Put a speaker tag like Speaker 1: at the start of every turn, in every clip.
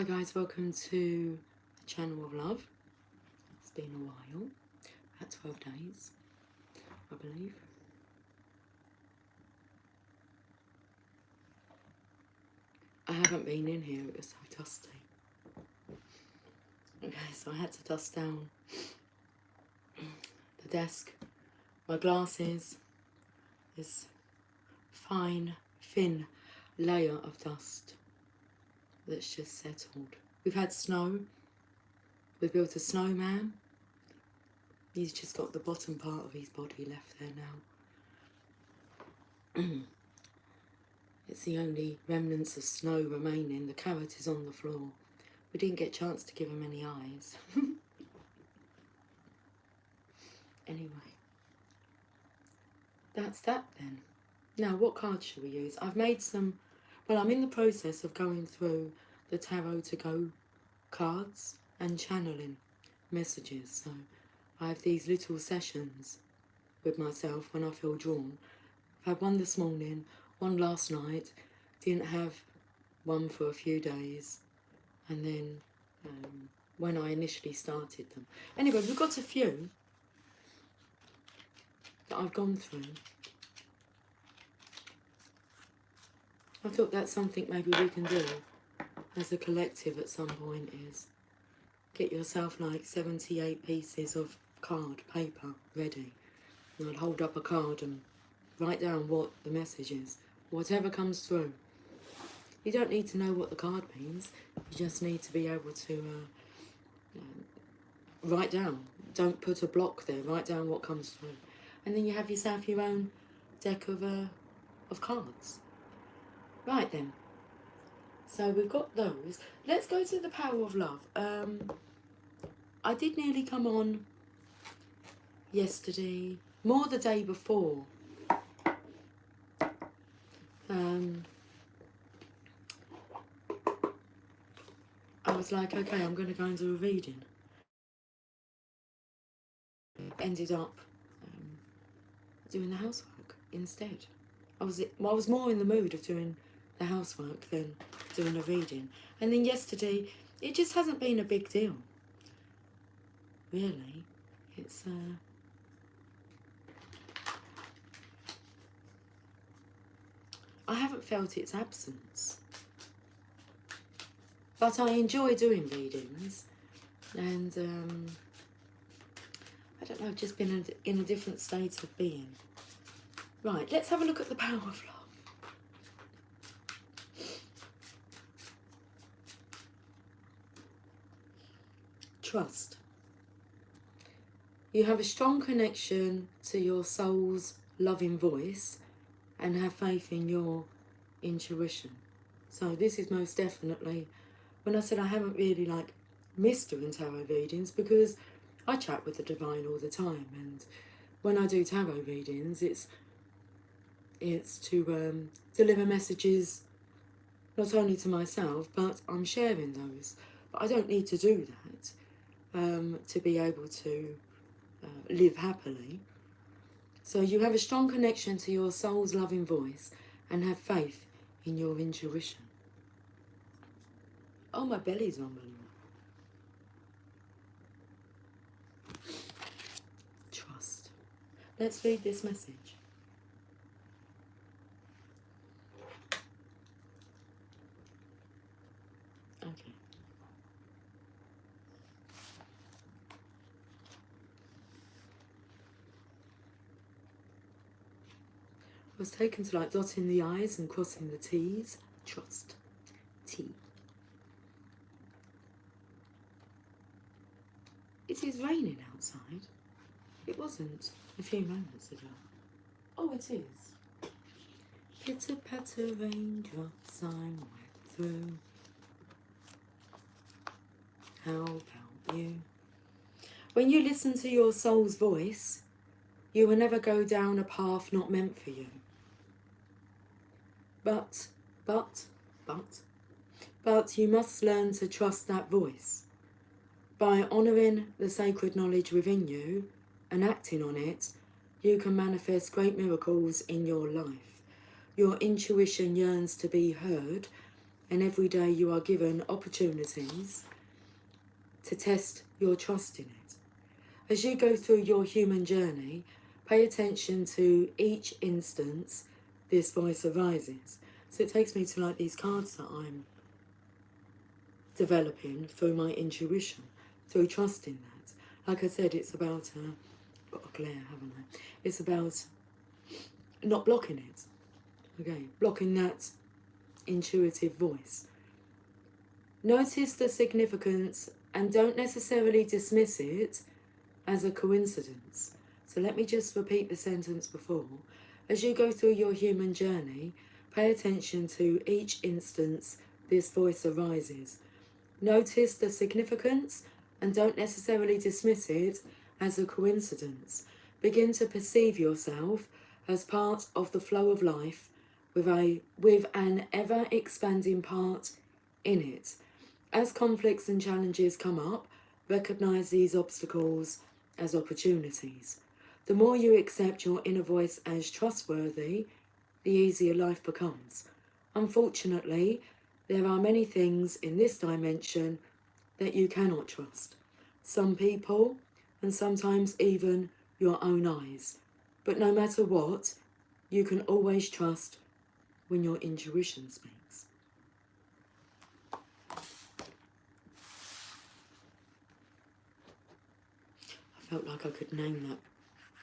Speaker 1: Hi guys, welcome to the Channel of Love. It's been a while, about 12 days, I believe. I haven't been in here, it was so dusty. Okay, so I had to dust down the desk, my glasses, this fine, thin layer of dust that's just settled. We've had snow, we've built a snowman. He's just got the bottom part of his body left there now. It's the only remnants of snow remaining. The carrot is on the floor. We didn't get a chance to give him any eyes. Anyway, that's that then. Now, what cards should we use? I've made some, well, I'm in the process of going through the Tarot to Go cards and channeling messages. So I have these little sessions with myself when I feel drawn. I've had one this morning, one last night, didn't have one for a few days, and then when I initially started them. Anyway, we've got a few that I've gone through. I thought that's something maybe we can do as a collective at some point, is get yourself like 78 pieces of card paper ready. And I'd hold up a card and write down what the message is, whatever comes through. You don't need to know what the card means, you just need to be able to write down. Don't put a block there, write down what comes through. And then you have yourself your own deck of cards. Right then, so we've got those. Let's go to the Power of Love. I did nearly come on yesterday, more the day before. I was like, okay, I'm going to go and do a reading. Ended up doing the housework instead. I was more in the mood of doing the housework than doing a reading. And then yesterday, it just hasn't been a big deal. Really. It's I haven't felt its absence. But I enjoy doing readings, and I don't know, I've just been in a different state of being. Right, let's have a look at the Power of Love. Trust. You have a strong connection to your soul's loving voice and have faith in your intuition. So this is most definitely, when I said I haven't really missed doing tarot readings, because I chat with the divine all the time, and when I do tarot readings, it's to deliver messages not only to myself, but I'm sharing those. But I don't need to do that to be able to live happily. So you have a strong connection to your soul's loving voice and have faith in your intuition. Oh, my belly's rumbling. Trust. Let's read this message. Okay. I was taken to dotting the I's and crossing the T's. Trust. T. It is raining outside. It wasn't a few moments ago. Oh, it is. Pitter-patter raindrops I'm wet through. How about you? When you listen to your soul's voice, you will never go down a path not meant for you. But you must learn to trust that voice. By honouring the sacred knowledge within you and acting on it, you can manifest great miracles in your life. Your intuition yearns to be heard, and every day you are given opportunities to test your trust in it. As you go through your human journey, pay attention to each instance this voice arises. So it takes me to like these cards that I'm developing through my intuition, through trusting that. Like I said, it's about, got a glare, haven't I? It's about not blocking it, okay? Blocking that intuitive voice. Notice the significance and don't necessarily dismiss it as a coincidence. So let me just repeat the sentence before. As you go through your human journey, pay attention to each instance this voice arises. Notice the significance and don't necessarily dismiss it as a coincidence. Begin to perceive yourself as part of the flow of life with an ever-expanding part in it. As conflicts and challenges come up, recognize these obstacles as opportunities. The more you accept your inner voice as trustworthy, the easier life becomes. Unfortunately, there are many things in this dimension that you cannot trust. Some people, and sometimes even your own eyes. But no matter what, you can always trust when your intuition speaks. I felt like I could name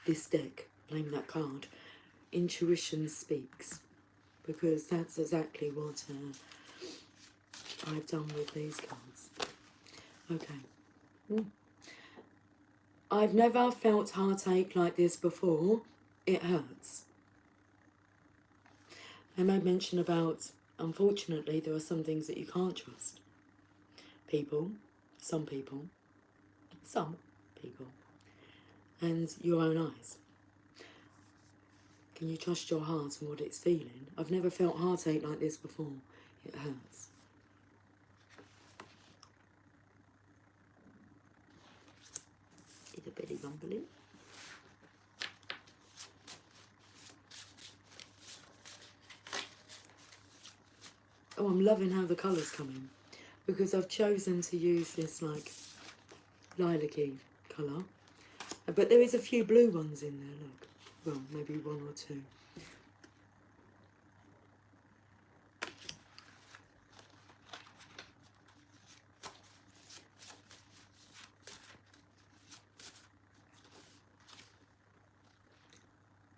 Speaker 1: this deck, name that card, Intuition Speaks, because that's exactly what I've done with these cards. Okay. I've never felt heartache like this before. It hurts. I made mention about, unfortunately, there are some things that you can't trust. People, some people, and your own eyes. Can you trust your heart and what it's feeling? I've never felt heartache like this before. It hurts. Is a belly rumbling? Oh, I'm loving how the colours come in, because I've chosen to use this like lilac-y colour, but there is a few blue ones in there, look. Well, maybe one or two.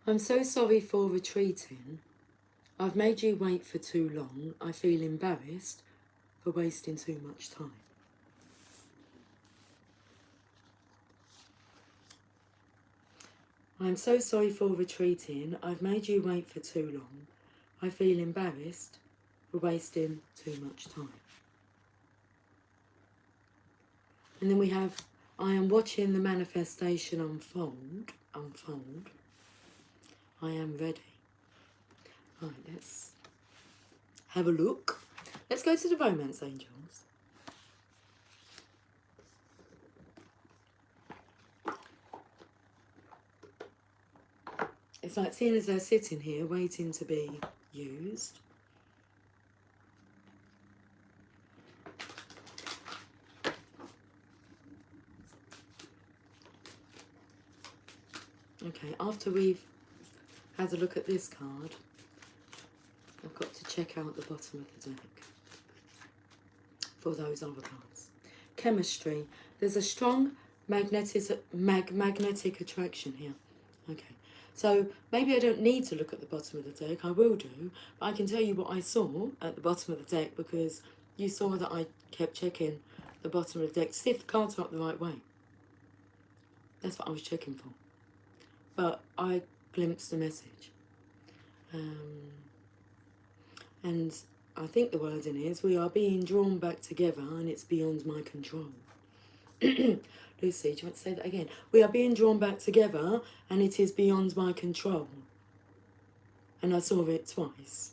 Speaker 1: I'm so sorry for retreating. I've made you wait for too long. I feel embarrassed for wasting too much time. I'm so sorry for retreating. I've made you wait for too long. I feel embarrassed for wasting too much time. And then we have, I am watching the manifestation unfold. I am ready. Right, let's have a look. Let's go to the romance angels. It's like seeing as they're sitting here waiting to be used. Okay, after we've had a look at this card, I've got to check out the bottom of the deck for those other cards. Chemistry. There's a strong magnetic attraction here. Okay, so maybe I don't need to look at the bottom of the deck. I will do, but I can tell you what I saw at the bottom of the deck, because you saw that I kept checking the bottom of the deck to see if the cards are up the right way. That's what I was checking for. But I glimpsed the message. And I think the wording is, we are being drawn back together and it's beyond my control. Lucy, do you want to say that again? We are being drawn back together and it is beyond my control. And I saw it twice.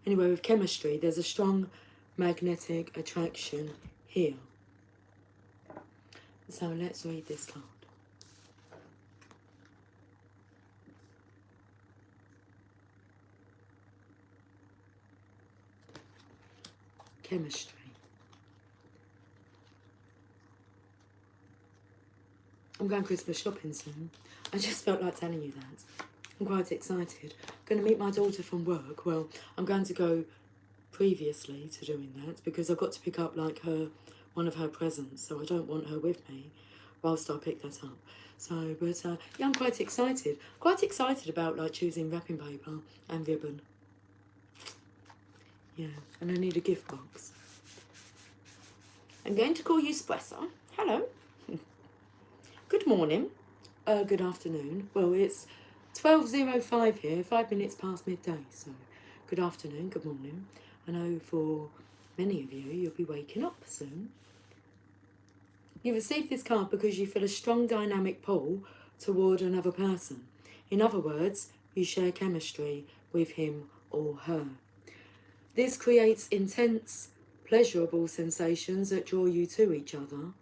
Speaker 1: Anyway, with chemistry, there's a strong magnetic attraction here. So let's read this card. chemistry. I'm going Christmas shopping soon. I just felt like telling you that. I'm quite excited. I'm going to meet my daughter from work. Well, I'm going to go previously to doing that because I've got to pick up like one of her presents, so I don't want her with me whilst I pick that up. So, but yeah, I'm quite excited. Quite excited about like choosing wrapping paper and ribbon. Yeah, and I need a gift box. I'm going to call you Espresso. Hello. Good morning. Good afternoon. Well, it's 12:05 here, 5 minutes past midday, so good afternoon, good morning. I know for many of you, you'll be waking up soon. You received this card because you feel a strong dynamic pull toward another person. In other words, you share chemistry with him or her. This creates intense, pleasurable sensations that draw you to each other.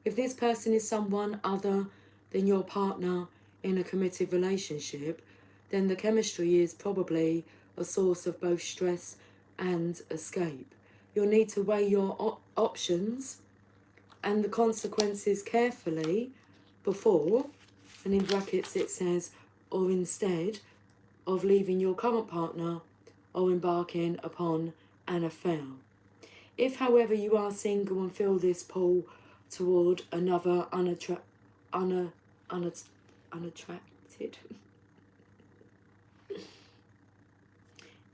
Speaker 1: If this person is someone other than your partner in a committed relationship, then the chemistry is probably a source of both stress and escape. You'll need to weigh your options and the consequences carefully before, and in brackets it says, or instead of leaving your current partner or embarking upon an affair. If, however, you are single and feel this pull toward another unattracted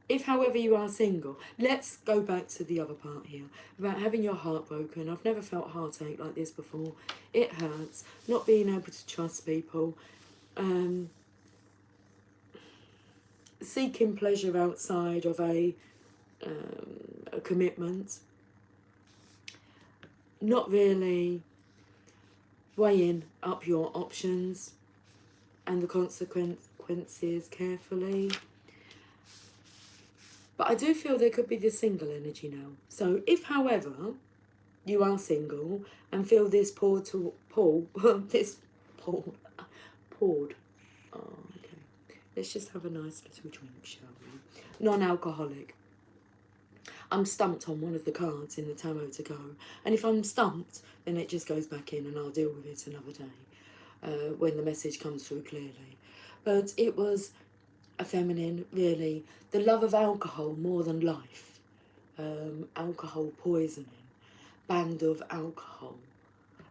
Speaker 1: if, however, you are single, let's go back to the other part here about having your heart broken. I've never felt heartache like this before. It hurts. Not being able to trust people. Seeking pleasure outside of a commitment. Not really weighing up your options and the consequences carefully. But I do feel there could be this single energy now. So if, however, you are single and feel this poured. Oh, okay. Let's just have a nice little drink, shall we? Non-alcoholic. I'm stumped on one of the cards in the tarot to go. And if I'm stumped, then it just goes back in and I'll deal with it another day when the message comes through clearly. But it was a feminine, really. The love of alcohol more than life. Alcohol poisoning. Band of alcohol.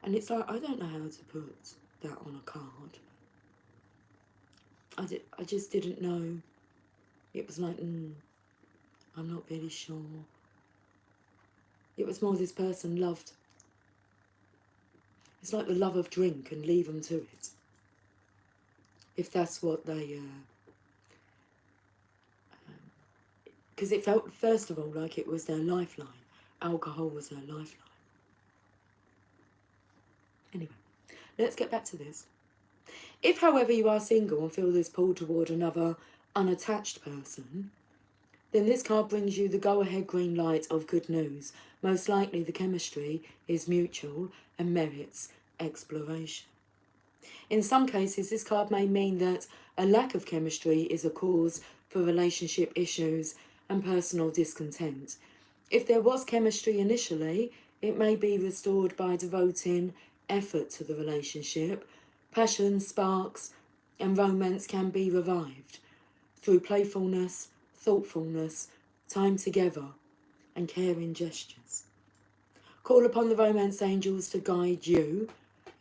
Speaker 1: And it's like, I don't know how to put that on a card. I just didn't know. It was like, I'm not really sure. It was more this person loved. It's like the love of drink and leave them to it. If that's what they... because it felt, first of all, like it was their lifeline. Alcohol was their lifeline. Anyway, let's get back to this. If, however, you are single and feel this pull toward another unattached person, then this card brings you the go-ahead green light of good news. Most likely the chemistry is mutual and merits exploration. In some cases, this card may mean that a lack of chemistry is a cause for relationship issues and personal discontent. If there was chemistry initially, it may be restored by devoting effort to the relationship. Passion, sparks, and romance can be revived through playfulness, thoughtfulness, time together, and caring gestures. Call upon the romance angels to guide you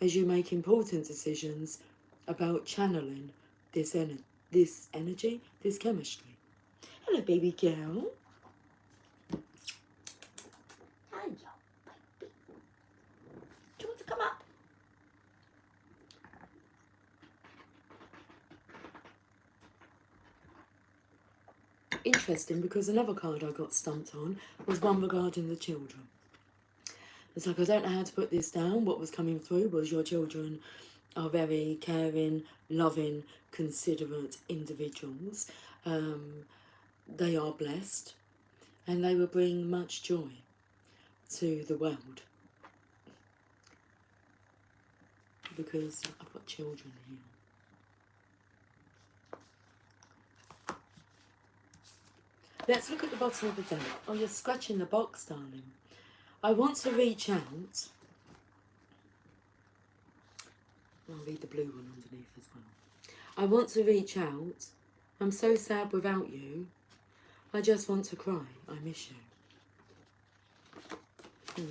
Speaker 1: as you make important decisions about channeling this energy, this chemistry. Hello, baby girl. Hello, baby. Do you want to come up? Interesting, because another card I got stumped on was one regarding the children. It's like, I don't know how to put this down. What was coming through was your children are very caring, loving, considerate individuals. They are blessed and they will bring much joy to the world. Because I've got children here. Let's look at the bottom of the deck. Oh, you're scratching the box, darling. I want to reach out. I'll read the blue one underneath as well. I want to reach out. I'm so sad without you. I just want to cry. I miss you.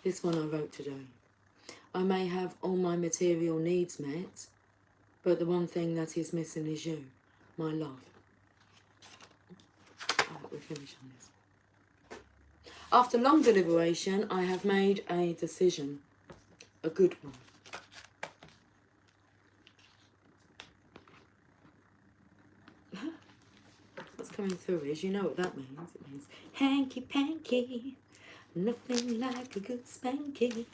Speaker 1: This one I wrote today. I may have all my material needs met, but the one thing that is missing is you, my love. We'll finish on this. After long deliberation, I have made a decision. A good one. What's coming through is, you know what that means. It means hanky-panky, nothing like a good spanky.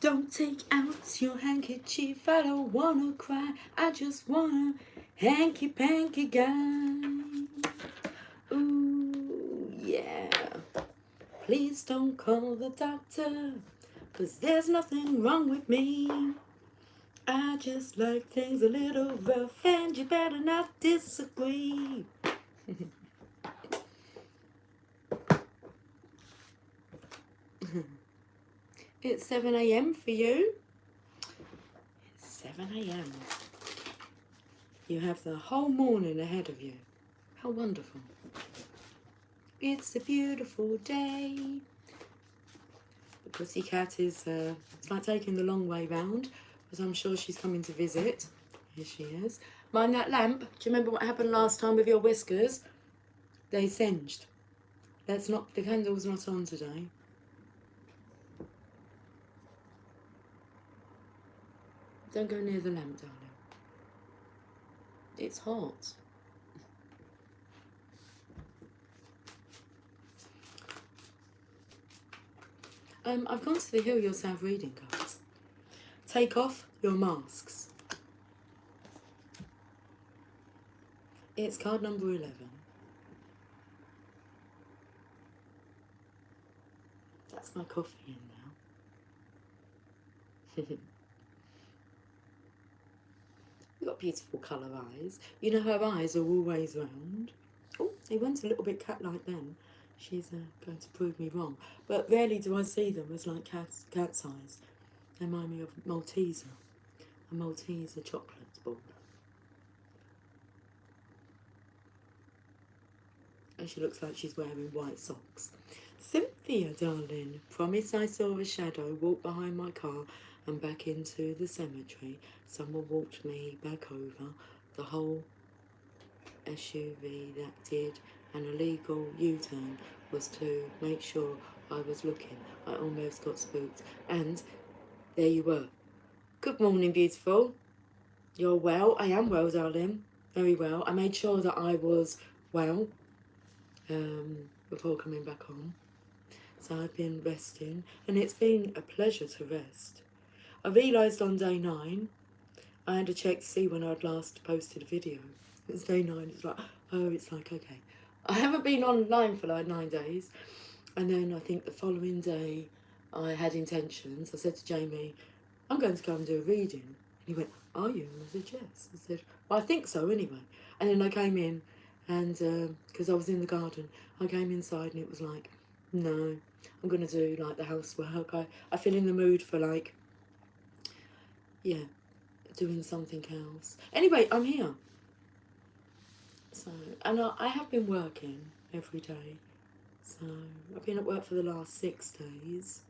Speaker 1: Don't take out your handkerchief, I don't wanna cry, I just wanna hanky-panky guy. Ooh, yeah. Please don't call the doctor, 'cause there's nothing wrong with me. I just like things a little rough, and you better not disagree. It's 7 a.m. for you. It's 7 a.m. You have the whole morning ahead of you. How wonderful. It's a beautiful day. The pussycat is, it's like taking the long way round, because I'm sure she's coming to visit. Here she is. Mind that lamp? Do you remember what happened last time with your whiskers? They singed. Let's not, the candle's not on today. Don't go near the lamp, darling. It's hot. I've gone to the Heal Yourself reading cards. Take off your masks. It's card number 11. That's my coffee in now. You've got beautiful colour eyes. You know her eyes are always round. Oh, they went a little bit cat-like then. She's going to prove me wrong. But rarely do I see them as like cat's eyes. They remind me of Malteser. A Malteser chocolate ball. And she looks like she's wearing white socks. Cynthia, darling, promise I saw a shadow walk behind my car and back into the cemetery. Someone walked me back over the whole SUV that did an illegal U-turn was to make sure I was looking. I almost got spooked. And there you were. Good morning, beautiful. You're well? I am well, darling. Very well. I made sure that I was well before coming back on. So I've been resting, and it's been a pleasure to rest. I realised on day 9, I had to check to see when I'd last posted a video. It was day 9, it's like, oh, it's like, okay. I haven't been online for like 9 days, and then I think the following day, I had intentions. I said to Jamie, I'm going to go and do a reading. And he went, are you? And I said, yes. I said, well, I think so anyway. And then I came in, and because I was in the garden, I came inside and it was like, no, I'm going to do like the housework. I feel in the mood for like, yeah, doing something else. Anyway, I'm here. So, and I have been working every day. So I've been at work for the last 6 days.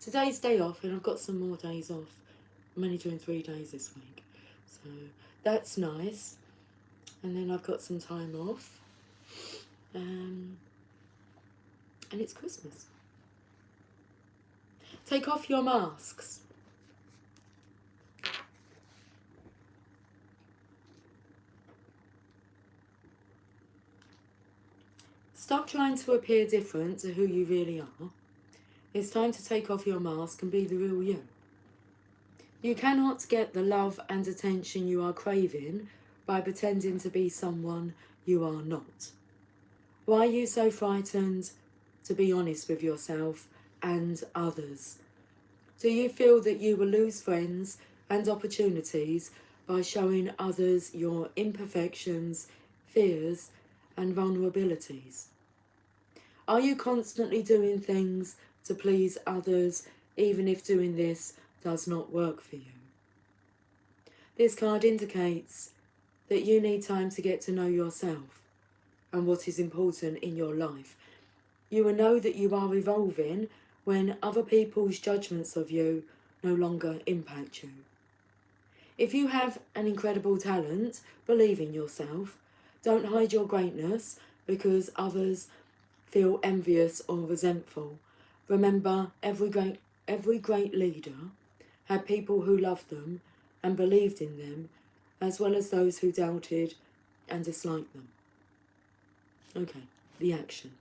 Speaker 1: Today's day off, and I've got some more days off. I'm only doing 3 days this week. So that's nice. And then I've got some time off. And it's Christmas. Take off your masks. Stop trying to appear different to who you really are. It's time to take off your mask and be the real you. You cannot get the love and attention you are craving by pretending to be someone you are not. Why are you so frightened to be honest with yourself and others? Do you feel that you will lose friends and opportunities by showing others your imperfections, fears, and vulnerabilities? Are you constantly doing things to please others, even if doing this does not work for you? This card indicates that you need time to get to know yourself and what is important in your life. You will know that you are evolving when other people's judgments of you no longer impact you. If you have an incredible talent, believe in yourself. Don't hide your greatness because others feel envious or resentful. Remember, every great leader had people who loved them and believed in them, as well as those who doubted and disliked them. Okay, the action.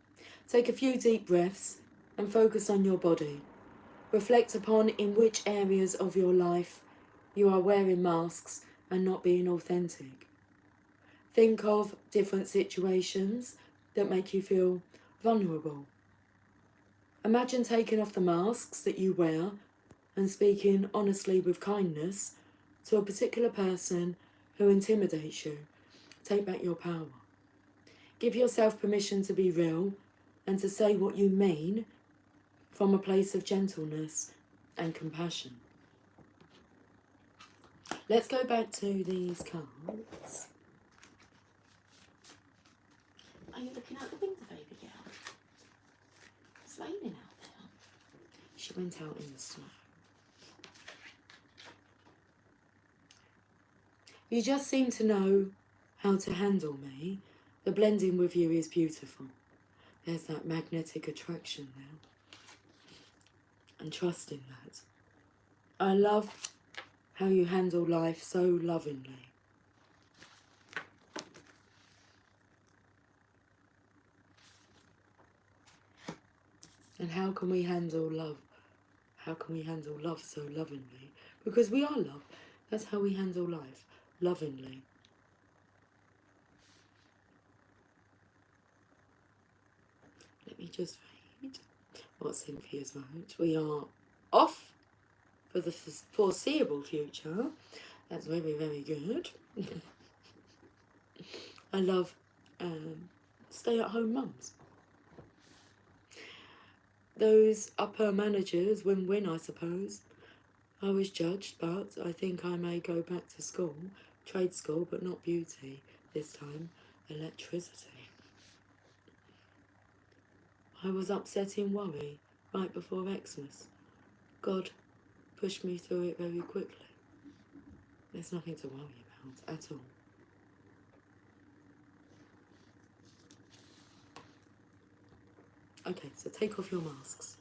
Speaker 1: Take a few deep breaths and focus on your body. Reflect upon in which areas of your life you are wearing masks and not being authentic. Think of different situations that make you feel vulnerable. Imagine taking off the masks that you wear and speaking honestly with kindness to a particular person who intimidates you. Take back your power. Give yourself permission to be real and to say what you mean from a place of gentleness and compassion. Let's go back to these cards. Are you looking out the window, baby girl? It's raining out there. She went out in the snow. You just seem to know how to handle me. The blending with you is beautiful. There's that magnetic attraction there. And trust in that. I love how you handle life so lovingly. And how can we handle love? How can we handle love so lovingly? Because we are love. That's how we handle life, lovingly. Let me just read what Cynthia's wrote. We are off for the foreseeable future. That's very, very good. I love stay-at-home mums. Those upper managers win-win, I suppose. I was judged, but I think I may go back to school, trade school, but not beauty this time, electricity. I was upset in worry right before Xmas. God pushed me through it very quickly. There's nothing to worry about at all. Okay, so take off your masks.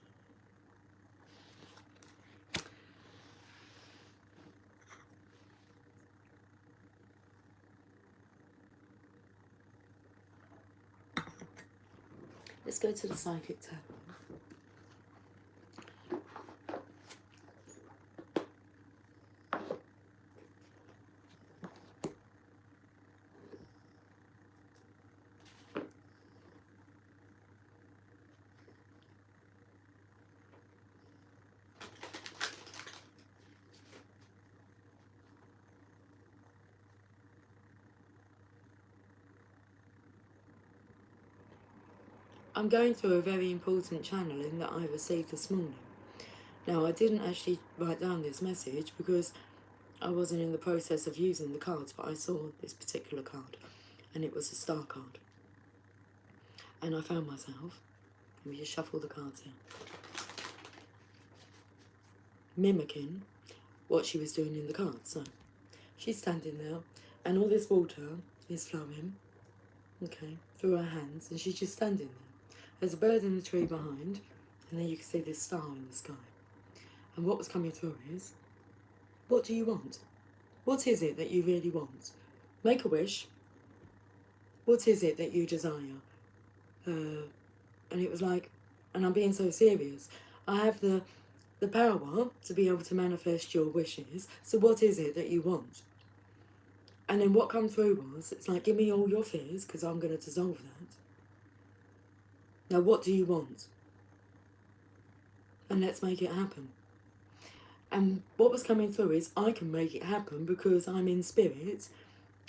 Speaker 1: Let's go to the Psychic Tarot. I'm going through a very important channeling that I received this morning. Now, I didn't actually write down this message because I wasn't in the process of using the cards, but I saw this particular card, and it was a star card. And I found myself, let me just shuffle the cards here, mimicking what she was doing in the cards. So, she's standing there, and all this water is flowing, okay, through her hands, and she's just standing there. There's a bird in the tree behind, and then you can see this star in the sky. And what was coming through is, what do you want? What is it that you really want? Make a wish. What is it that you desire? And it was like, and I'm being so serious, I have the power to be able to manifest your wishes. So what is it that you want? And then what come through was, it's like, give me all your fears, because I'm going to dissolve that. Now, what do you want? And let's make it happen. And what was coming through is I can make it happen because I'm in spirit.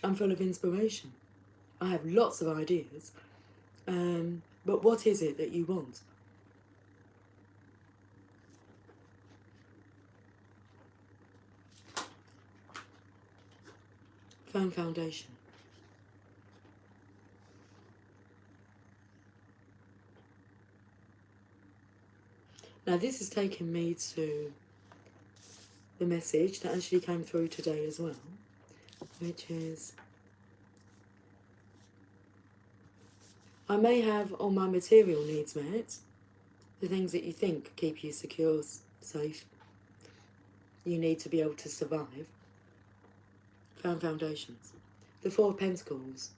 Speaker 1: I'm full of inspiration. I have lots of ideas. But what is it that you want? Firm foundation. Now this has taken me to the message that actually came through today as well, which is, I may have all my material needs met, the things that you think keep you secure, safe, you need to be able to survive. Firm foundations. The Four of Pentacles,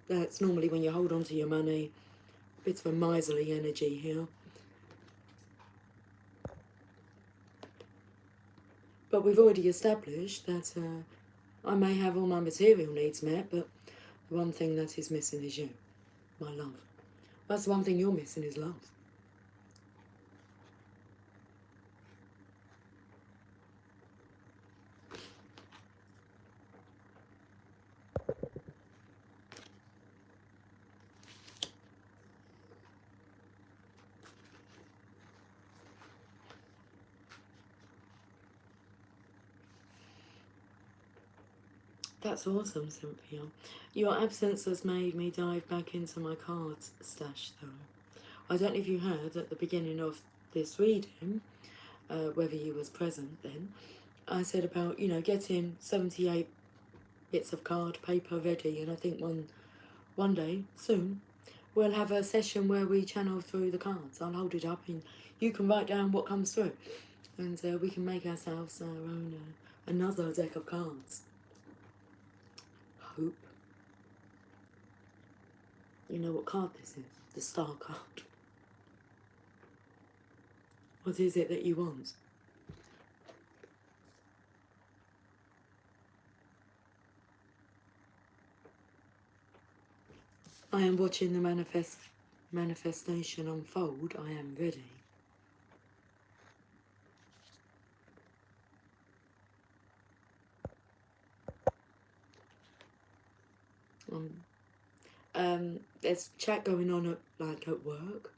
Speaker 1: that's normally when you hold on to your money, a bit of a miserly energy here. But we've already established that I may have all my material needs met, but the one thing that is missing is you, my love. That's the one thing you're missing is love. That's awesome, Cynthia. Your absence has made me dive back into my cards stash, though. I don't know if you heard at the beginning of this reading, whether you was present then, I said about, getting 78 bits of card paper ready, and I think one day, soon, we'll have a session where we channel through the cards. I'll hold it up and you can write down what comes through, and we can make ourselves our own, another deck of cards. Hope. You know what card this is? The Star card. What is it that you want? I am watching the manifestation unfold. I am ready. There's chat going on at work,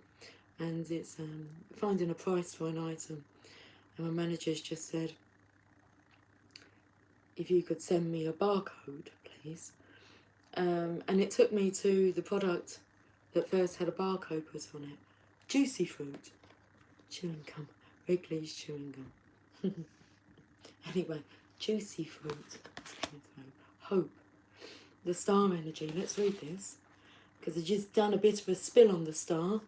Speaker 1: and it's finding a price for an item, and my manager's just said, if you could send me a barcode, please. And it took me to the product that first had a barcode put on it. Juicy fruit. Chewing gum. Wrigley's chewing gum. Anyway, juicy fruit. Hope. The star energy. Let's read this, because I've just done a bit of a spill on the star.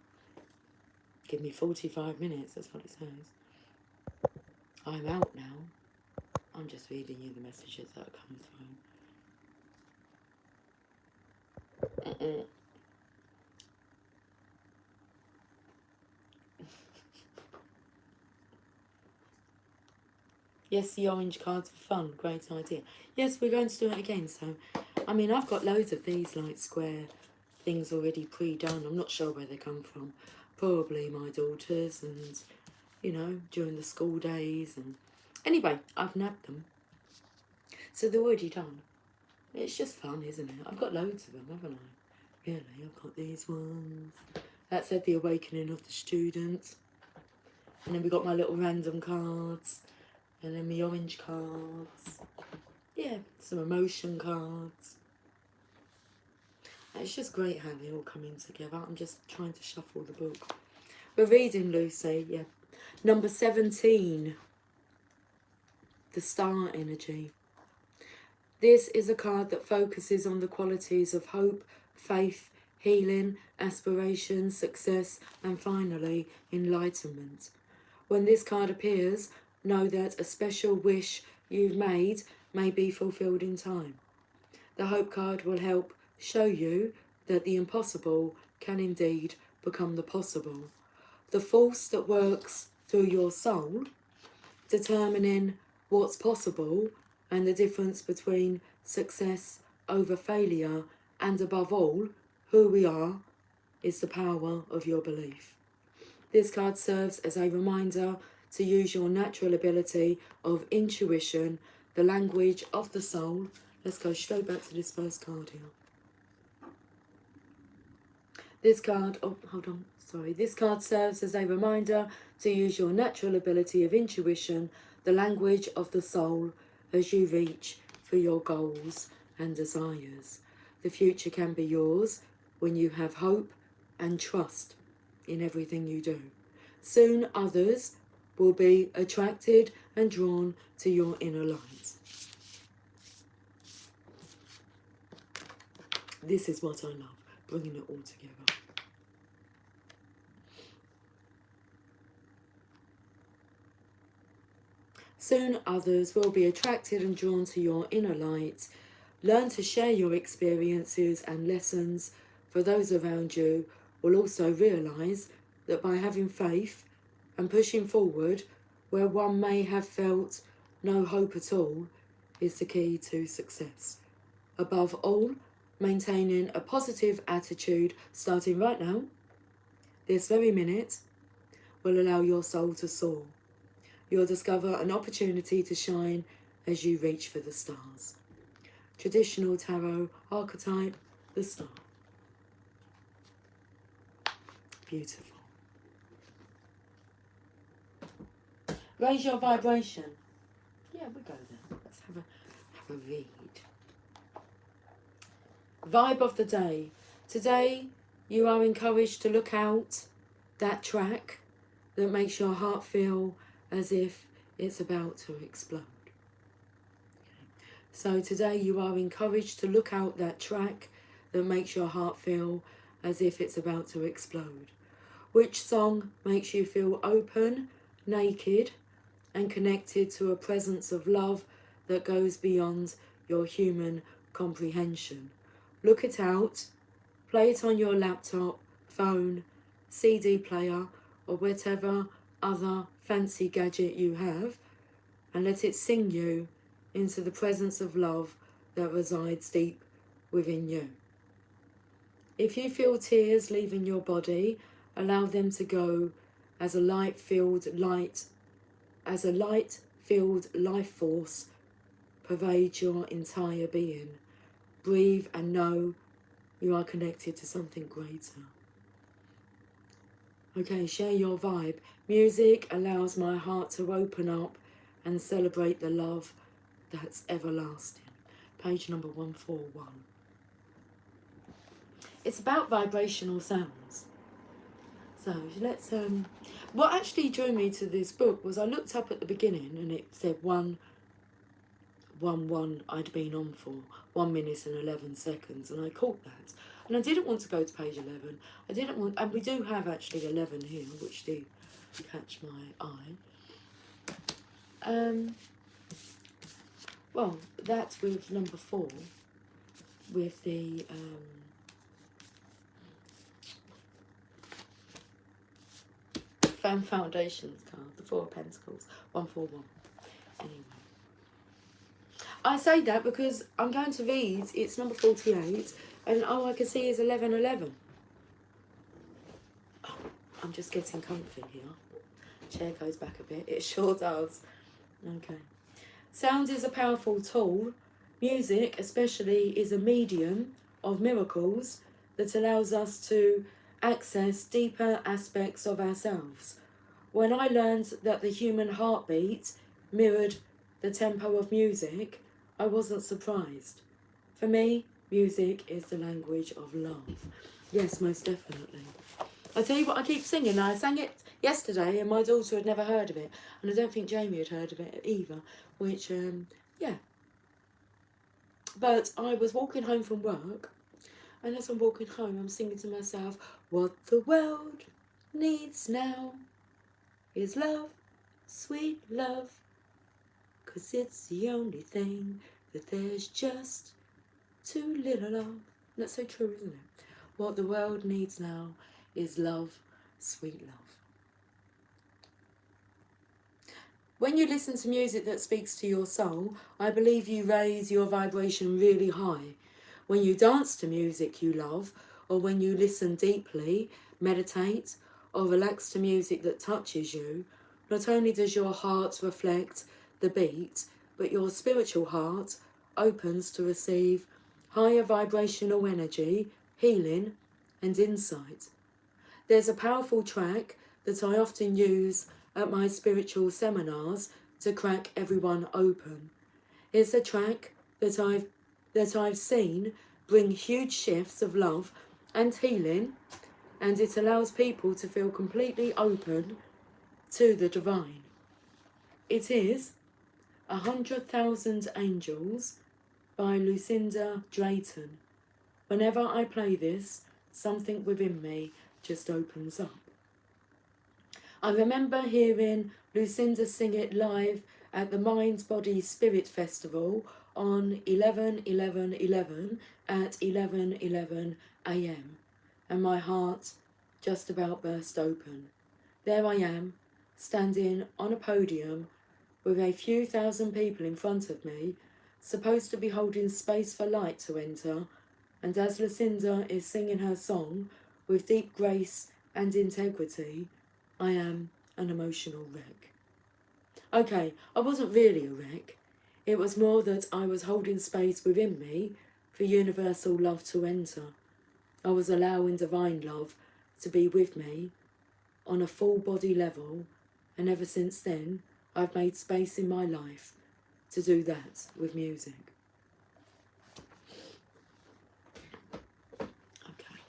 Speaker 1: Give me 45 minutes, that's what it says. I'm out now. I'm just reading you the messages that are coming through. Yes, the orange cards for fun. Great idea. Yes, we're going to do it again. So, I mean, I've got loads of these like square things already pre-done. I'm not sure where they come from. Probably my daughters and, during the school days. And anyway, I've nabbed them. So they're already done. It's just fun, isn't it? I've got loads of them, haven't I? Really, I've got these ones. That said the awakening of the student. And then we got my little random cards. And then the orange cards. Yeah, some emotion cards. It's just great how they're all coming together. I'm just trying to shuffle the book. We're reading, Lucy, yeah. Number 17. The Star Energy. This is a card that focuses on the qualities of hope, faith, healing, aspiration, success, and finally, enlightenment. When this card appears, know that a special wish you've made may be fulfilled in time. The Hope card will help show you that the impossible can indeed become the possible. The force that works through your soul, determining what's possible and the difference between success over failure, and above all, who we are, is the power of your belief. This card serves as a reminder to use your natural ability of intuition, the language of the soul. Let's go straight back to this first card here. This card, oh, hold on, sorry. This card serves as a reminder to use your natural ability of intuition, the language of the soul, as you reach for your goals and desires. The future can be yours when you have hope and trust in everything you do. Soon others will be attracted and drawn to your inner light. This is what I love, bringing it all together. Soon others will be attracted and drawn to your inner light. Learn to share your experiences and lessons, for those around you will also realise that by having faith and pushing forward where one may have felt no hope at all is the key to success. Above all, maintaining a positive attitude starting right now, this very minute, will allow your soul to soar. You'll discover an opportunity to shine as you reach for the stars. Traditional tarot archetype, the star. Beautiful. Raise your vibration. Yeah, we'll go there. Let's have a read. Vibe of the day. Today, you are encouraged to look out that track that makes your heart feel as if it's about to explode. So today you are encouraged to look out that track that makes your heart feel as if it's about to explode. Which song makes you feel open, naked, and connected to a presence of love that goes beyond your human comprehension? Look it out, play it on your laptop, phone, CD player, or whatever other fancy gadget you have, and let it sing you into the presence of love that resides deep within you. If you feel tears leaving your body, allow them to go as a light-filled life force pervades your entire being. Breathe and know you are connected to something greater. Okay, share your vibe. Music allows my heart to open up and celebrate the love that's everlasting. Page number 141. It's about vibrational sounds. So let's what actually drew me to this book was I looked up at the beginning and it said 1 I'd been on for 1 minute and 11 seconds, and I caught that. And I didn't want to go to page 11. I didn't want, and we do have actually 11 here, which do catch my eye. Well, that's with number 4, with the Fan Foundations card, the 4 of Pentacles, 141. Anyway. I say that because I'm going to read, it's number 48, and all I can see is 1111. Oh, I'm just getting comfy here. Chair goes back a bit, it sure does. Okay. Sound is a powerful tool. Music, especially, is a medium of miracles that allows us to access deeper aspects of ourselves. When I learned that the human heartbeat mirrored the tempo of music, I wasn't surprised. For me, music is the language of love. Yes, most definitely. I tell you what, I keep singing. I sang it yesterday and my daughter had never heard of it. And I don't think Jamie had heard of it either. Which, yeah. But I was walking home from work. And as I'm walking home, I'm singing to myself, what the world needs now is love, sweet love. 'Cause it's the only thing that there's just too little of. That's so true, isn't it? What the world needs now is love, sweet love. When you listen to music that speaks to your soul, I believe you raise your vibration really high. When you dance to music you love, or when you listen deeply, meditate, or relax to music that touches you, Not only does your heart reflect the beat, but your spiritual heart opens to receive higher vibrational energy, healing, and insight. There's a powerful track that I often use at my spiritual seminars to crack everyone open. It's a track that I've seen bring huge shifts of love and healing, and it allows people to feel completely open to the divine. It is 100,000 Angels by Lucinda Drayton. Whenever I play this, something within me just opens up. I remember hearing Lucinda sing it live at the Mind, Body, Spirit Festival on 11/11/11 at 11:11 a.m. and my heart just about burst open. There I am, standing on a podium with a few thousand people in front of me, supposed to be holding space for light to enter, and as Lucinda is singing her song with deep grace and integrity, I am an emotional wreck. Okay, I wasn't really a wreck. It was more that I was holding space within me for universal love to enter. I was allowing divine love to be with me on a full body level, and ever since then, I've made space in my life to do that with music. Okay.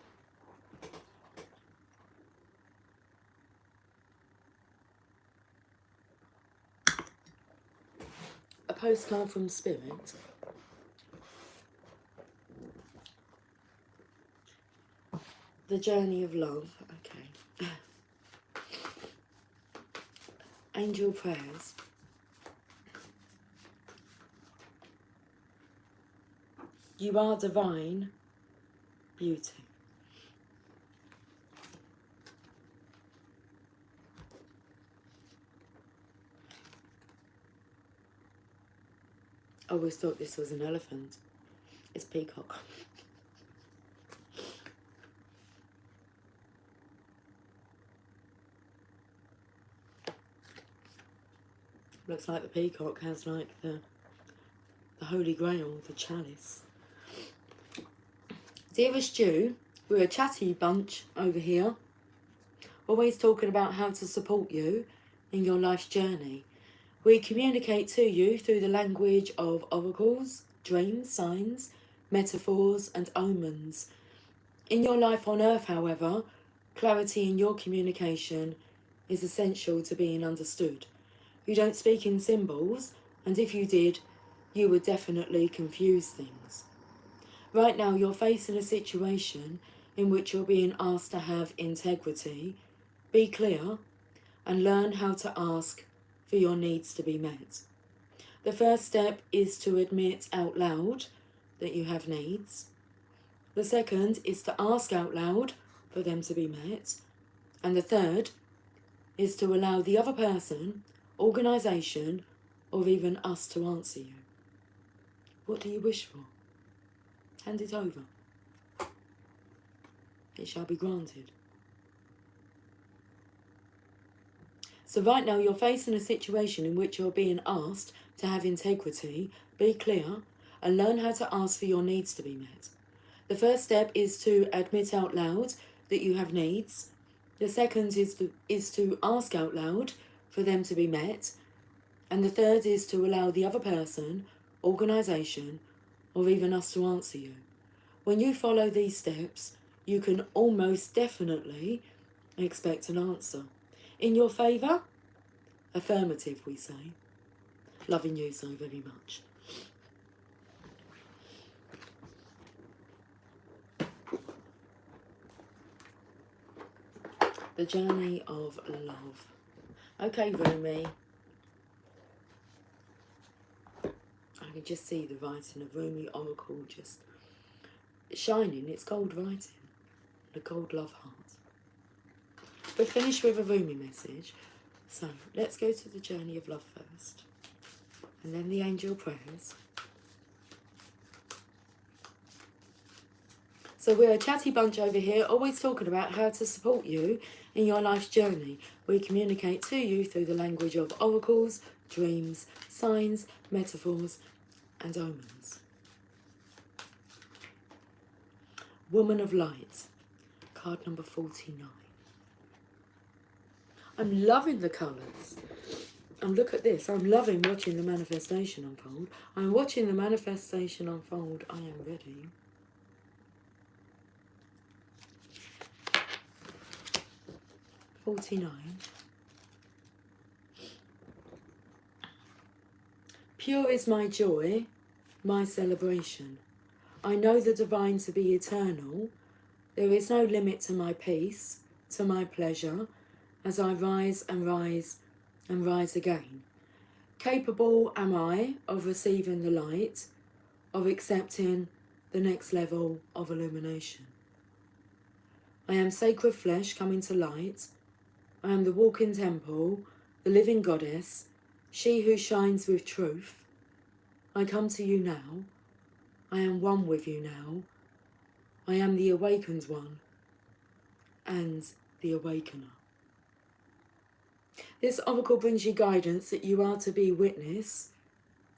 Speaker 1: A postcard from Spirit. The journey of love. Okay. Angel prayers. You are divine beauty. I always thought this was an elephant. It's peacock. Looks like the peacock has like the Holy Grail, the chalice. Dearest Jew, we're a chatty bunch over here, always talking about how to support you in your life's journey. We communicate to you through the language of oracles, dreams, signs, metaphors, and omens. In your life on earth, however, clarity in your communication is essential to being understood. You don't speak in symbols, and if you did, you would definitely confuse things. Right now, you're facing a situation in which you're being asked to have integrity, be clear, and learn how to ask for your needs to be met. The first step is to admit out loud that you have needs. The second is to ask out loud for them to be met. And the third is to allow the other person, organisation, or even us to answer you. What do you wish for? Hand it over. It shall be granted. So right now you're facing a situation in which you're being asked to have integrity, be clear, and learn how to ask for your needs to be met. The first step is to admit out loud that you have needs. The second is to ask out loud for them to be met. And the third is to allow the other person, organisation, or even us to answer you. When you follow these steps, you can almost definitely expect an answer. In your favour? Affirmative, we say. Loving you so very much. The journey of love. Okay, Rumi. I can just see the writing of Rumi Oracle just shining. It's gold writing. The gold love heart. We're finished with a Rumi message. So let's go to the journey of love first. And then the angel prayers. So we're a chatty bunch over here, always talking about how to support you in your life's journey. We communicate to you through the language of oracles, dreams, signs, metaphors, and omens. Woman of Light, card number 49. I'm loving the colours. And look at this, I'm loving watching the manifestation unfold. I'm watching the manifestation unfold. I am ready. $49. Pure is my joy, my celebration. I know the divine to be eternal. There is no limit to my peace, to my pleasure, as I rise and rise and rise again. Capable am I of receiving the light, of accepting the next level of illumination. I am sacred flesh coming to light. I am the walking temple, the living goddess, she who shines with truth. I come to you now. I am one with you now. I am the awakened one and the awakener. This oracle brings you guidance that you are to be witness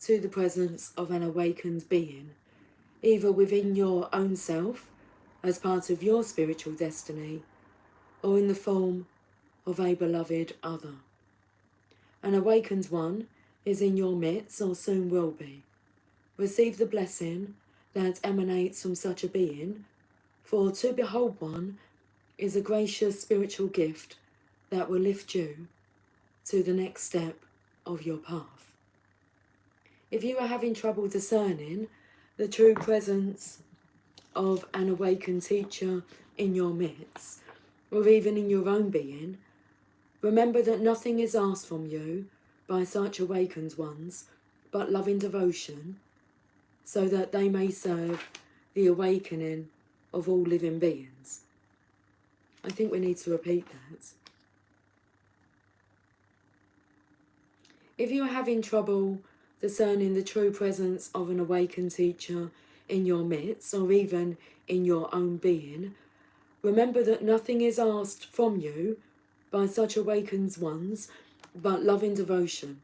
Speaker 1: to the presence of an awakened being, either within your own self as part of your spiritual destiny, or in the form of a beloved other. An awakened one is in your midst or soon will be. Receive the blessing that emanates from such a being, for to behold one is a gracious spiritual gift that will lift you to the next step of your path. If you are having trouble discerning the true presence of an awakened teacher in your midst, or even in your own being, remember that nothing is asked from you by such awakened ones but loving devotion, so that they may serve the awakening of all living beings. I think we need to repeat that. If you are having trouble discerning the true presence of an awakened teacher in your midst, or even in your own being, remember that nothing is asked from you by such awakened ones but loving devotion,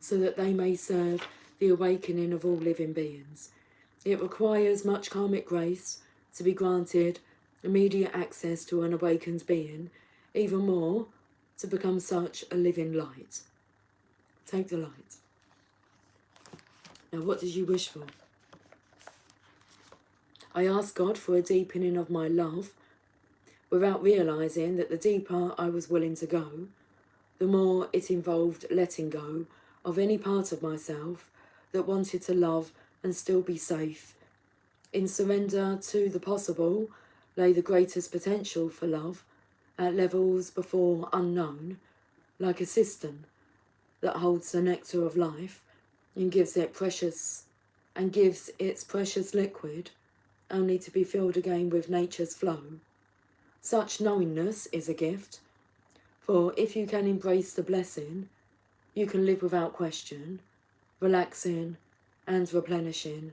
Speaker 1: so that they may serve the awakening of all living beings. It requires much karmic grace to be granted immediate access to an awakened being, even more to become such a living light. Take the light. Now, what did you wish for? I asked God for a deepening of my love, without realising that the deeper I was willing to go, the more it involved letting go of any part of myself that wanted to love and still be safe. In surrender to the possible lay the greatest potential for love at levels before unknown, like a cistern that holds the nectar of life and gives its precious liquid only to be filled again with nature's flow. Such knowingness is a gift, for if you can embrace the blessing, you can live without question, relaxing and replenishing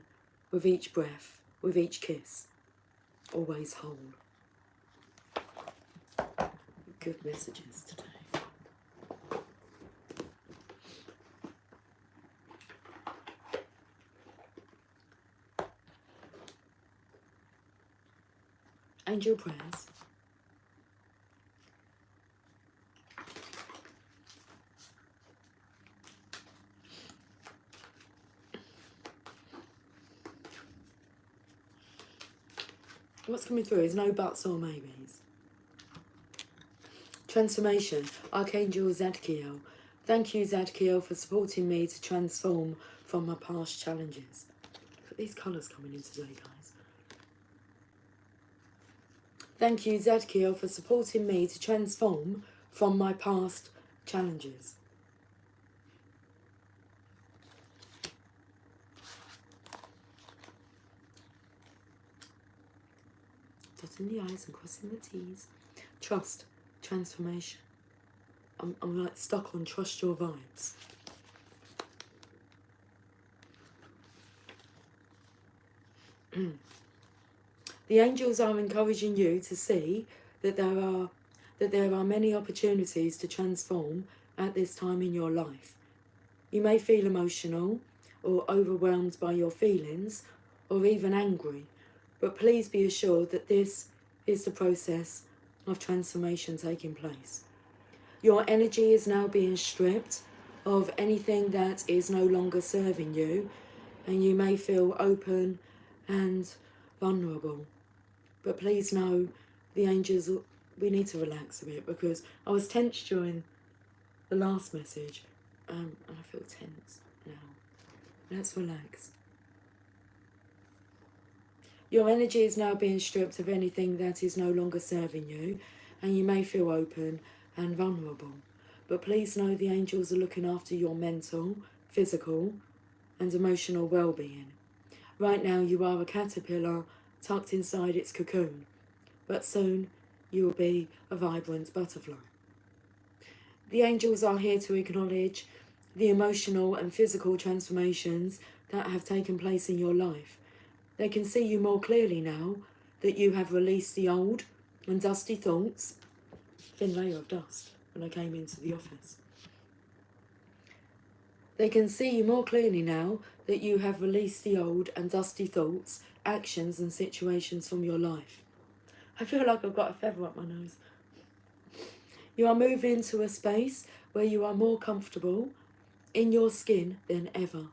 Speaker 1: with each breath, with each kiss, always whole. Good messages today. Angel prayers. What's coming through is no buts or maybes. Transformation. Archangel Zadkiel. Thank you, Zadkiel, for supporting me to transform from my past challenges. Look at these colours coming in today, guys. Thank you, Zadkiel, for supporting me to transform from my past challenges. Dotting the I's and crossing the T's. Trust. Transformation. I'm like stuck on trust your vibes. The angels are encouraging you to see that there are many opportunities to transform at this time in your life. You may feel emotional or overwhelmed by your feelings or even angry, but please be assured that this is the process of transformation taking place. Your energy is now being stripped of anything that is no longer serving you, and you may feel open and vulnerable. But please know the angels, we need to relax a bit, because I was tense during the last message, and I feel tense now. Let's relax. Your energy is now being stripped of anything that is no longer serving you, and you may feel open and vulnerable. But please know the angels are looking after your mental, physical, and emotional well-being. Right now you are a caterpillar tucked inside its cocoon, but soon you will be a vibrant butterfly. The angels are here to acknowledge the emotional and physical transformations that have taken place in your life. They can see you more clearly now that you have released the old and dusty thoughts. Thin layer of dust when I came into the office. They can see you more clearly now that you have released the old and dusty thoughts, actions and situations from your life. I feel like I've got a feather up my nose. You are moving to a space where you are more comfortable in your skin than ever.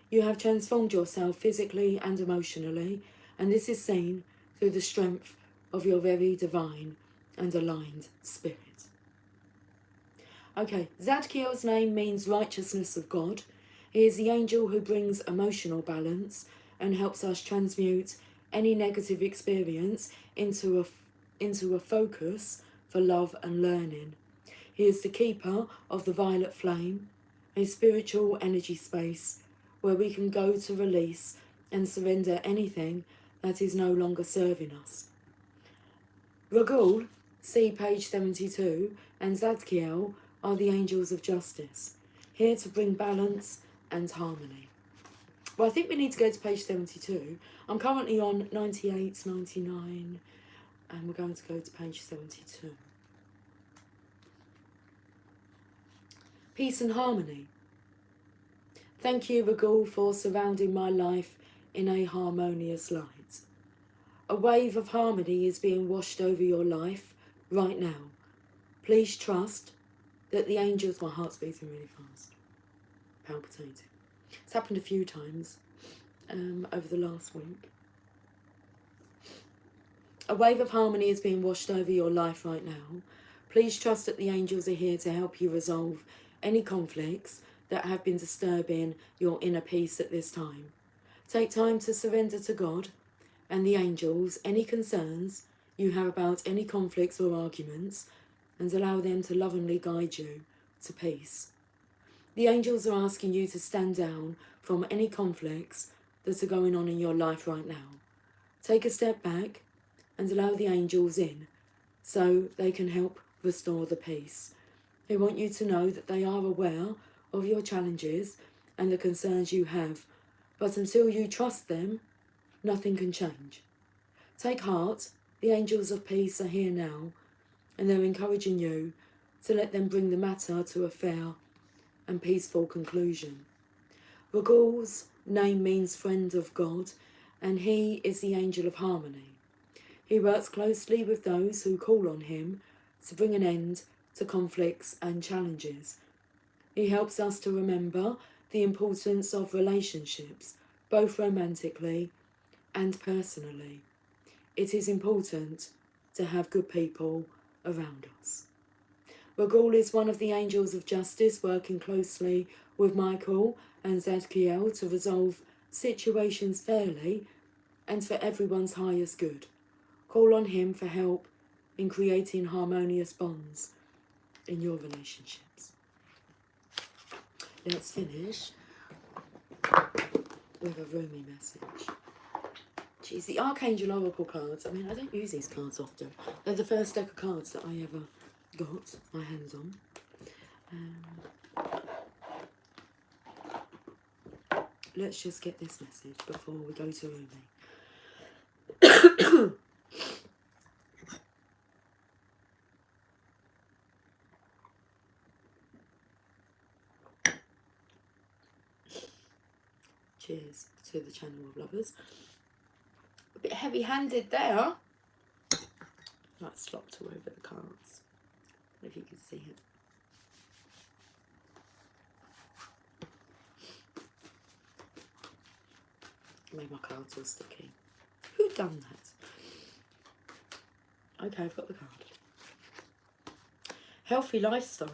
Speaker 1: You have transformed yourself physically and emotionally, and this is seen through the strength of your very divine and aligned spirit. Okay, Zadkiel's name means righteousness of God. He is the angel who brings emotional balance and helps us transmute any negative experience into a focus for love and learning. He is the keeper of the violet flame, a spiritual energy space where we can go to release and surrender anything that is no longer serving us. Ragul, see page 72, and Zadkiel are the angels of justice, here to bring balance and harmony. Well, I think we need to go to page 72. I'm currently on 98, 99, and we're going to go to page 72. Peace and harmony. Thank you, Ragul, for surrounding my life in a harmonious light. A wave of harmony is being washed over your life right now. Please trust that the angels... My heart's beating really fast. Palpitating. It's happened a few times over the last week. A wave of harmony is being washed over your life right now. Please trust that the angels are here to help you resolve any conflicts that have been disturbing your inner peace at this time. Take time to surrender to God and the angels any concerns you have about any conflicts or arguments, and allow them to lovingly guide you to peace. The angels are asking you to stand down from any conflicts that are going on in your life right now. Take a step back and allow the angels in so they can help restore the peace. They want you to know that they are aware of your challenges and the concerns you have, but until you trust them, nothing can change. Take heart, the angels of peace are here now, and they're encouraging you to let them bring the matter to a fair and peaceful conclusion. Ragul's name means friend of God, and he is the angel of harmony. He works closely with those who call on him to bring an end to conflicts and challenges. He helps us to remember the importance of relationships, both romantically and personally. It is important to have good people around us. Ragul is one of the angels of justice, working closely with Michael and Zadkiel to resolve situations fairly and for everyone's highest good. Call on him for help in creating harmonious bonds in your relationships. Let's finish with a roomy message. Geez, the Archangel Oracle cards, I mean, I don't use these cards often. They're the first deck of cards that I ever got my hands on. Let's just get this message before we go to Rumi. Cheers to the Channel of Lovers. A bit heavy-handed there. Like slopped all over the cards. If you can see it. Made my cards all sticky. Who done that? Okay, I've got the card. Healthy lifestyle.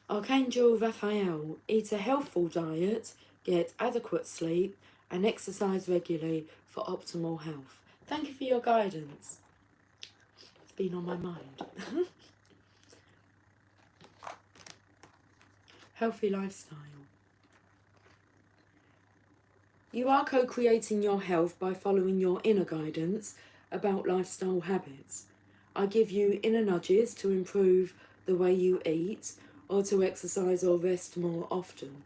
Speaker 1: Archangel Raphael, eat a healthful diet, get adequate sleep, and exercise regularly for optimal health. Thank you for your guidance. It's been on my mind. Healthy lifestyle. You are co-creating your health by following your inner guidance about lifestyle habits. I give you inner nudges to improve the way you eat or to exercise or rest more often.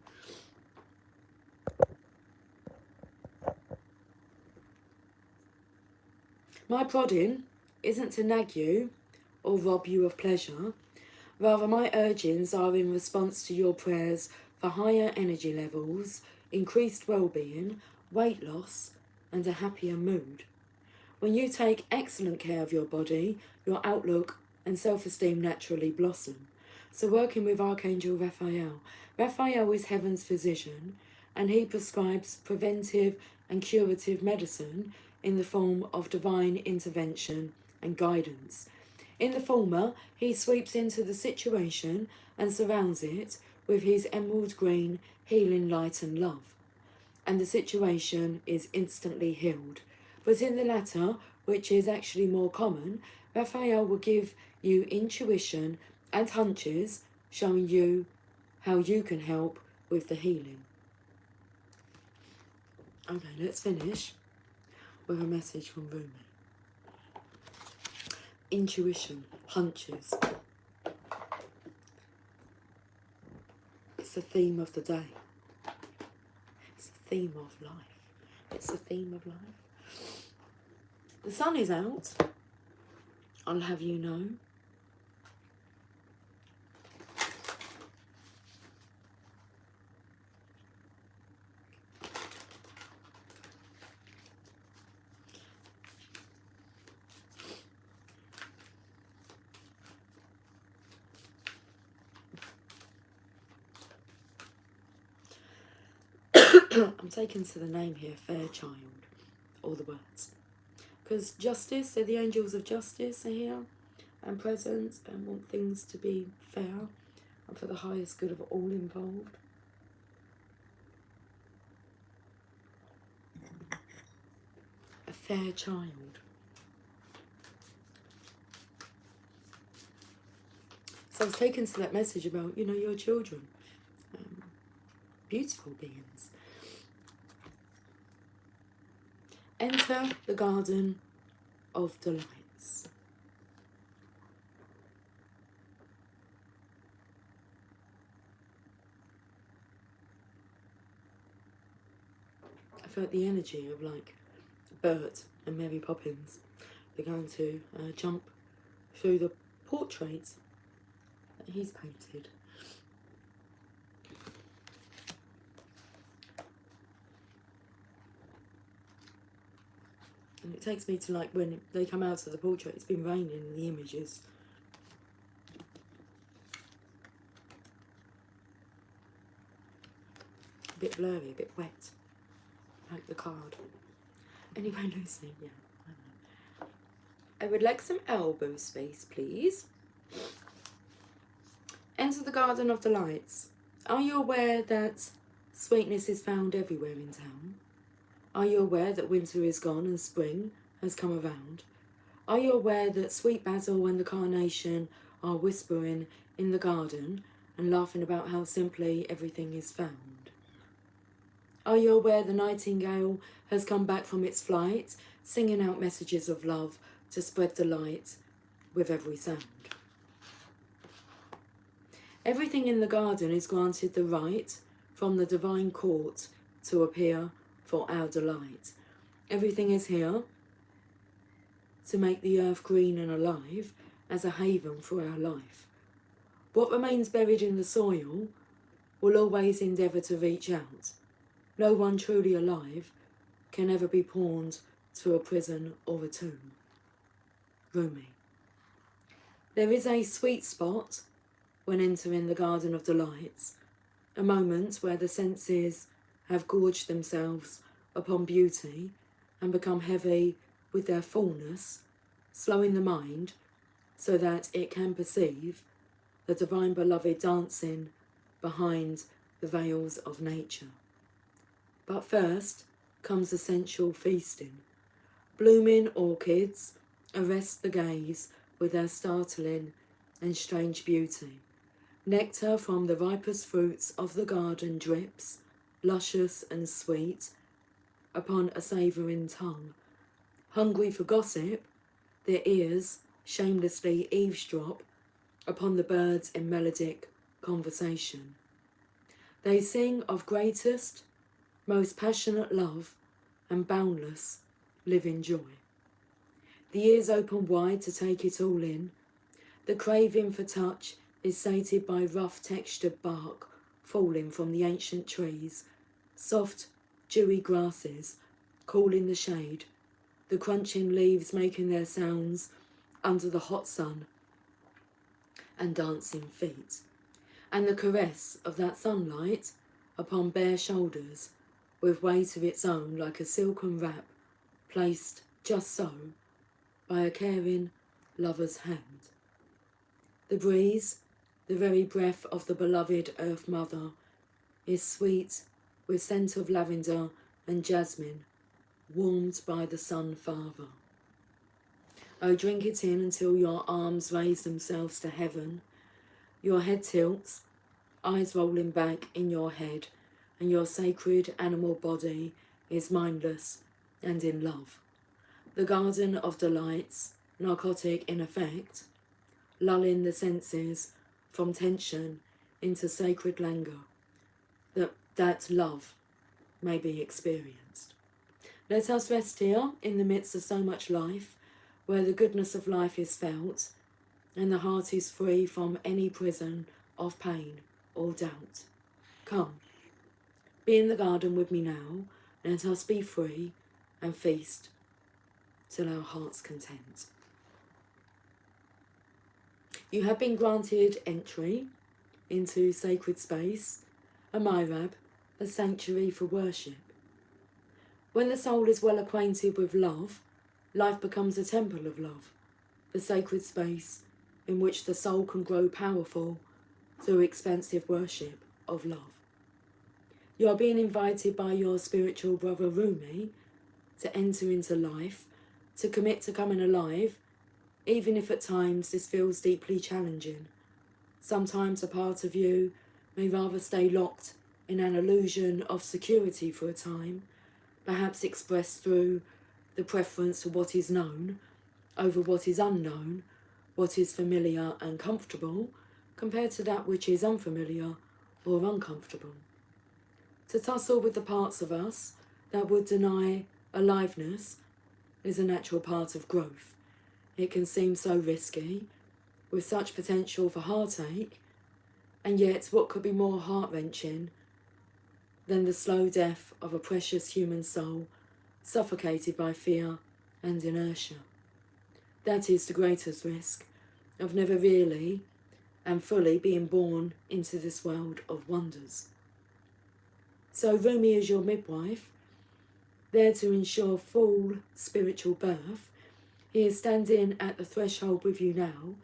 Speaker 1: My prodding isn't to nag you or rob you of pleasure. Rather, my urgings are in response to your prayers for higher energy levels, increased well-being, weight loss, and a happier mood. When you take excellent care of your body, your outlook and self-esteem naturally blossom. So working with Archangel Raphael. Raphael is heaven's physician, and he prescribes preventive and curative medicine in the form of divine intervention and guidance. In the former, he sweeps into the situation and surrounds it with his emerald green healing light and love, and the situation is instantly healed. But in the latter, which is actually more common, Raphael will give you intuition and hunches, showing you how you can help with the healing. Okay, let's finish with a message from Rumi. Intuition, hunches. It's the theme of the day. It's the theme of life. It's the theme of life. The sun is out, I'll have you know. I'm taken to the name here, Fairchild, all the words. Because justice, they're the angels of justice are here and present and want things to be fair and for the highest good of all involved. A fair child. So I was taken to that message about, you know, your children. Beautiful beings. Enter the garden of delights. I felt the energy of like Bert and Mary Poppins. They're going to jump through the portrait that he's painted. And it takes me to like when they come out of the portrait, it's been raining in the images. A bit blurry, a bit wet. Like the card. Anyway, Lucy, yeah, I know. I would like some elbow space, please. Enter the garden of delights. Are you aware that sweetness is found everywhere in town? Are you aware that winter is gone and spring has come around? Are you aware that sweet basil and the carnation are whispering in the garden and laughing about how simply everything is found? Are you aware the nightingale has come back from its flight, singing out messages of love to spread delight with every sound? Everything in the garden is granted the right from the divine court to appear for our delight. Everything is here to make the earth green and alive as a haven for our life. What remains buried in the soil will always endeavour to reach out. No one truly alive can ever be pawned to a prison or a tomb. Rumi. There is a sweet spot when entering the Garden of Delights, a moment where the senses have gorged themselves upon beauty and become heavy with their fullness, slowing the mind so that it can perceive the divine beloved dancing behind the veils of nature. But first comes essential feasting. Blooming orchids arrest the gaze with their startling and strange beauty. Nectar from the ripest fruits of the garden drips, luscious and sweet, upon a savouring tongue. Hungry for gossip, their ears shamelessly eavesdrop upon the birds in melodic conversation. They sing of greatest, most passionate love and boundless living joy. The ears open wide to take it all in. The craving for touch is sated by rough textured bark falling from the ancient trees, soft, dewy grasses cool in the shade, the crunching leaves making their sounds under the hot sun and dancing feet, and the caress of that sunlight upon bare shoulders with weight of its own like a silken wrap placed just so by a caring lover's hand. The breeze, the very breath of the beloved Earth Mother, is sweet with scent of lavender and jasmine, warmed by the Sun Father. Oh, drink it in until your arms raise themselves to heaven, your head tilts, eyes rolling back in your head, and your sacred animal body is mindless and in love. The Garden of Delights, narcotic in effect, lulling the senses from tension into sacred languor, that love may be experienced. Let us rest here in the midst of so much life, where the goodness of life is felt, and the heart is free from any prison of pain or doubt. Come, be in the garden with me now, let us be free and feast till our heart's content. You have been granted entry into sacred space, a mihrab, a sanctuary for worship. When the soul is well acquainted with love, life becomes a temple of love, the sacred space in which the soul can grow powerful through expansive worship of love. You are being invited by your spiritual brother Rumi to enter into life, to commit to coming alive, even if at times this feels deeply challenging. Sometimes a part of you may rather stay locked in an illusion of security for a time, perhaps expressed through the preference for what is known over what is unknown, what is familiar and comfortable, compared to that which is unfamiliar or uncomfortable. To tussle with the parts of us that would deny aliveness is a natural part of growth. It can seem so risky, with such potential for heartache, and yet what could be more heart-wrenching than the slow death of a precious human soul suffocated by fear and inertia? That is the greatest risk of never really and fully being born into this world of wonders. So Rumi is your midwife, there to ensure full spiritual birth. He is standing at the threshold with you now,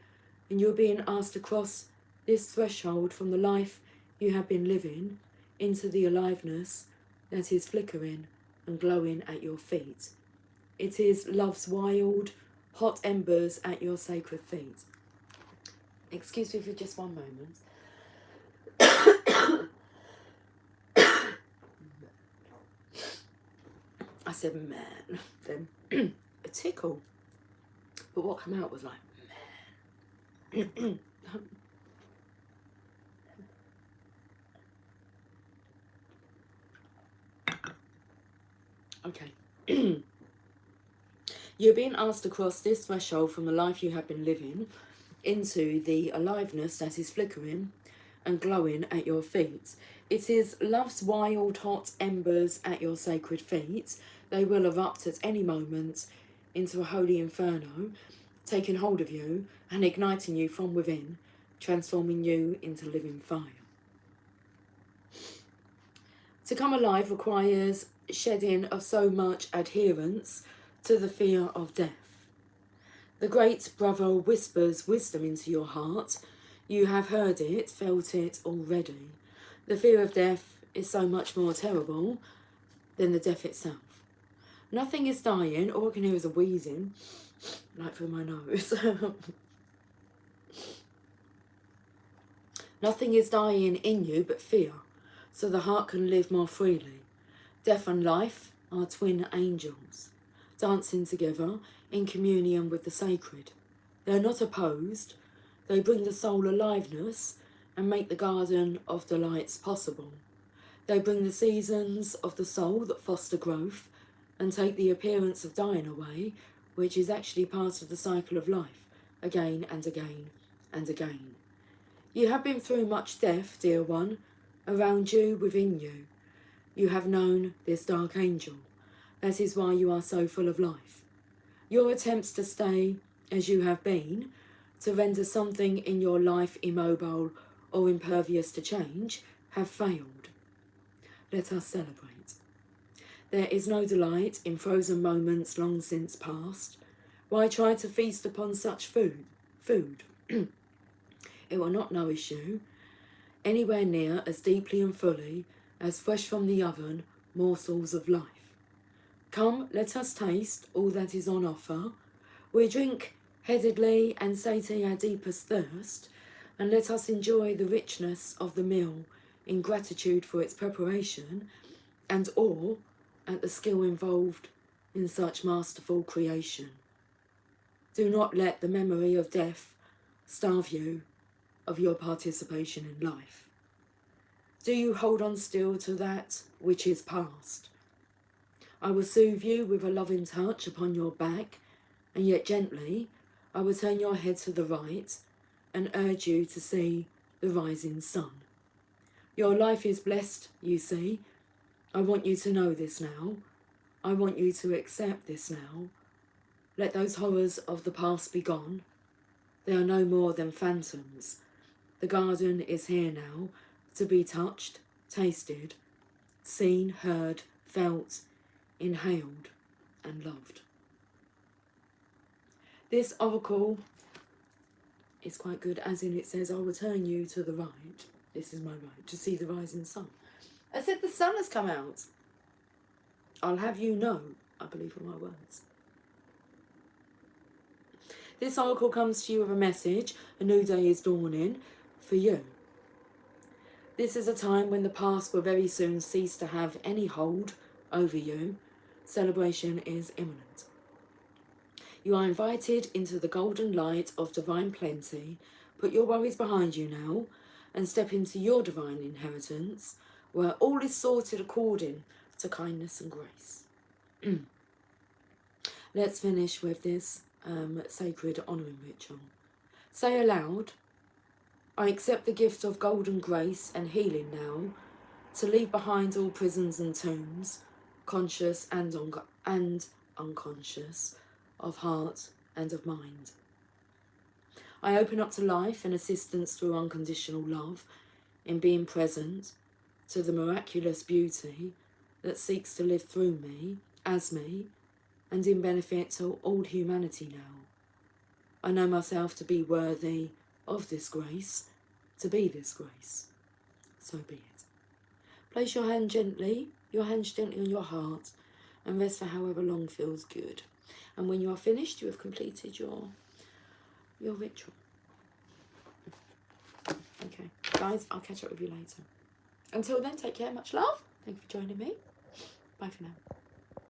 Speaker 1: and you're being asked to cross this threshold from the life you have been living into the aliveness that is flickering and glowing at your feet. It is love's wild, hot embers at your sacred feet. Excuse me for just one moment. I said man, then a tickle. But what came out was like, man. Okay. You're being asked to cross this threshold from the life you have been living into the aliveness that is flickering and glowing at your feet. It is love's wild hot embers at your sacred feet. They will erupt at any moment into a holy inferno, taking hold of you and igniting you from within, transforming you into living fire. To come alive requires shedding of so much adherence to the fear of death. The great brother whispers wisdom into your heart. You have heard it, felt it already. The fear of death is so much more terrible than the death itself. Nothing is dying. All I can hear is a wheezing, like through my nose. Nothing is dying in you but fear, so the heart can live more freely. Death and life are twin angels, dancing together in communion with the sacred. They are not opposed. They bring the soul aliveness and make the garden of delights possible. They bring the seasons of the soul that foster growth and take the appearance of dying away, which is actually part of the cycle of life, again and again and again. You have been through much death, dear one, around you, within you. You have known this dark angel. That is why you are so full of life. Your attempts to stay as you have been, to render something in your life immobile or impervious to change, have failed. Let us celebrate. There is no delight in frozen moments long since past. Why try to feast upon such food? It will not nourish you anywhere near as deeply and fully as fresh from the oven morsels of life. Come, let us taste all that is on offer. We drink headedly and satiate our deepest thirst, and let us enjoy the richness of the meal in gratitude for its preparation and awe at the skill involved in such masterful creation. Do not let the memory of death starve you of your participation in life. Do you hold on still to that which is past? I will soothe you with a loving touch upon your back, and yet gently I will turn your head to the right and urge you to see the rising sun. Your life is blessed, you see. I want you to know this now. I want you to accept this now. Let those horrors of the past be gone. They are no more than phantoms. The garden is here now, to be touched, tasted, seen, heard, felt, inhaled, and loved. This oracle is quite good, as in it says, I will turn you to the right. This is my right, to see the rising sun. I said the sun has come out. I'll have you know, I believe in my words. This oracle comes to you with a message. A new day is dawning for you. This is a time when the past will very soon cease to have any hold over you. Celebration is imminent. You are invited into the golden light of divine plenty. Put your worries behind you now and step into your divine inheritance, where all is sorted according to kindness and grace. Let's finish with this sacred honouring ritual. Say aloud, I accept the gift of golden grace and healing now, to leave behind all prisons and tombs, conscious and unconscious, of heart and of mind. I open up to life and assistance through unconditional love, in being present to the miraculous beauty that seeks to live through me, as me, and in benefit to all humanity now. I know myself to be worthy of this grace, to be this grace. So be it. Place your hands gently on your heart, and rest for however long feels good. And when you are finished, you have completed your ritual. Okay, guys, I'll catch up with you later. Until then, take care, much love. Thank you for joining me. Bye for now.